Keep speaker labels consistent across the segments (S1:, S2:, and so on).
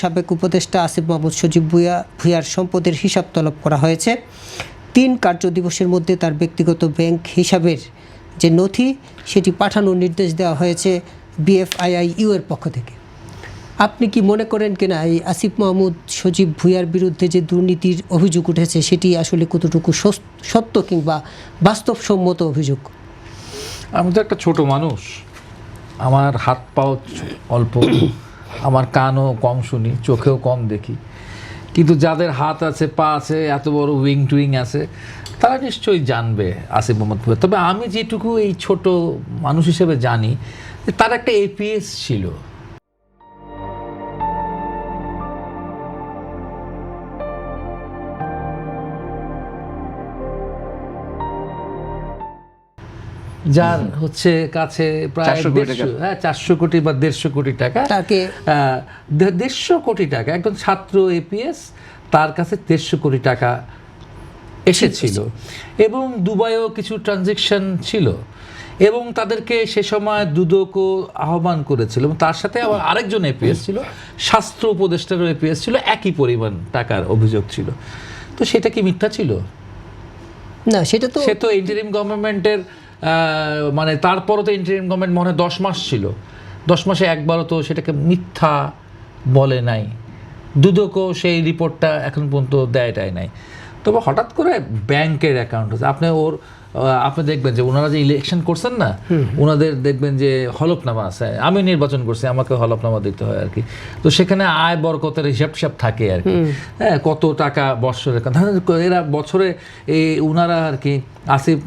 S1: সাবেক উপদেষ্টা আসিফ মাহমুদ সজীব ভুঁইয়ার সম্পদের হিসাব তলব করা হয়েছে। 3 কার্যদিবসের মধ্যে তার ব্যক্তিগত ব্যাংক হিসাবের যে নথি সেটি পাঠানোর নির্দেশ দেওয়া হয়েছে BFIIU এর পক্ষ থেকে। আপনি কি মনে করেন কিনা এই আসিফ মাহমুদ সজীব ভুঁইয়ার বিরুদ্ধে যে দুর্নীতির অভিযোগ উঠেছে সেটি আসলে কতটুকু সত্য কিংবা বাস্তবসম্মত অভিযোগ?
S2: আমি তো একটা ছোট মানুষ, আমার হাত পাও অল্প, আমার কানও কম শুনি, চোখেও কম দেখি, কিন্তু যাদের হাত আছে, পা আছে, এত বড় উইং টুইং আছে, তারা নিশ্চয়ই জানবে আসিফ মাহমুদ ভুঁইয়া। তবে আমি যেটুকু এই ছোট মানুষ হিসেবে জানি যে তার একটা APS ছিল। যার হচ্ছে কাছে প্রায় 400 কোটি বা 150 কোটি টাকা,
S1: তাকে
S2: 150 কোটি টাকা, একজন ছাত্র APS, তার কাছে 150 কোটি টাকা এসেছিল এবং দুবাইও কিছু ট্রানজ্যাকশন ছিল এবং তাদেরকে সে সময় দুদকও আহ্বান করেছিল এবং তার সাথে আবার আরেকজন APS ছিল, স্বাস্থ্য উপদেষ্টারও APS ছিল, একই পরিমাণ টাকার অভিযোগ ছিল। তো সেটা কি মিথ্যা ছিল?
S1: না, সে
S2: তো ইন্টারিম গভর্নমেন্টের মানে তারপরও তো ইন্টারিম গভর্নমেন্ট মনে হয় 10 মাস ছিল, 10 মাসে একবারও তো সেটাকে মিথ্যা বলে নাই, দুদকও সেই রিপোর্টটা এখন পর্যন্ত দেয় নাই। তবে হঠাৎ করে ব্যাংকের অ্যাকাউন্ট আছে, আপনি দেখবেন যে ওনারা যে ইলেকশন করছেন না, ওনাদের দেখবেন যে হলফনামা আছে, আমি নির্বাচন করছি, আমাকে হলফনামা দিতে হয় আর কি। তো সেখানে আয় বরকতের হিসাব থাকে আর কি, হ্যাঁ, কত টাকা বৎসরে, এরা বছরে এই ওনারা আর কি আসিফ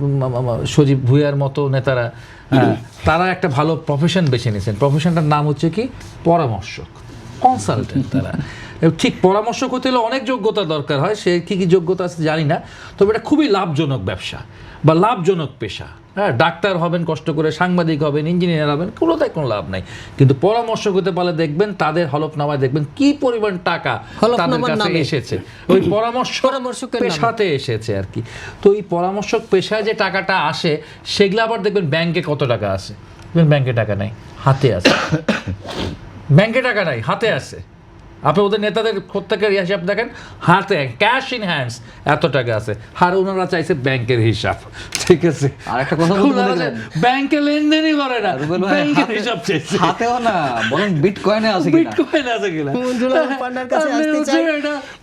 S2: সজীব ভুঁইয়ার মতো নেতারা তারা একটা ভালো প্রফেশন বেছে নিয়েছেন। প্রফেশনটার নাম হচ্ছে কি পরামর্শক, কনসালটেন্ট। তারা ঠিক পরামর্শক হতে হলে অনেক যোগ্যতা দরকার হয়, সে কী যোগ্যতা আছে জানি না, তবে এটা খুবই লাভজনক ব্যবসা বা লাভজনক পেশা। হ্যাঁ, ডাক্তার হবেন কষ্ট করে, সাংবাদিক হবেন, ইঞ্জিনিয়ার হবেন, কোনোটাই কোনো লাভ নাই, কিন্তু পরামর্শক হতে পারলে দেখবেন তাদের হলফনামায় দেখবেন কি পরিমাণ টাকা তাদের কাছে এসেছে, ওই পরামর্শক পেশাতে এসেছে আর কি। তো এই পরামর্শক পেশায় যে টাকাটা আসে সেগুলো আবার দেখবেন ব্যাংকে কত টাকা আসে, ব্যাংকে টাকা নাই, হাতে আসে। ব্যাংকে টাকা নাই, হাতে আসে। আপনি ওদের নেতাদের প্রত্যেকের হিসাব দেখেন, হাতে ক্যাশ ইন হ্যান্ডস এত টাকা আছে, আর ওনারা চাইছে ব্যাংকের হিসাব। ঠিক আছে,
S3: আর একটা কথা
S2: ব্যাংকে লেনদেনই করে না, ব্যাংকের হিসাব চাইছে,
S3: হাতেও না, বরং বিটকয়েনে আছে কিনা,
S2: বিটকয়েন আছে কিনা।
S1: পান্নার কাছে আসতে চাই,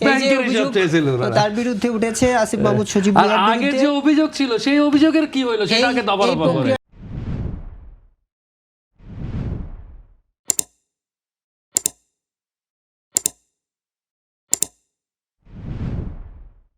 S2: ব্যাংকের হিসাব চাইছিল
S1: তার বিরুদ্ধে উঠেছে আসিফ মাহমুদ সজীব ভুঁইয়ার বিরুদ্ধে
S2: আগের যে অভিযোগ ছিল সেই অভিযোগের কি হইলো সেটাকে দাবার করে।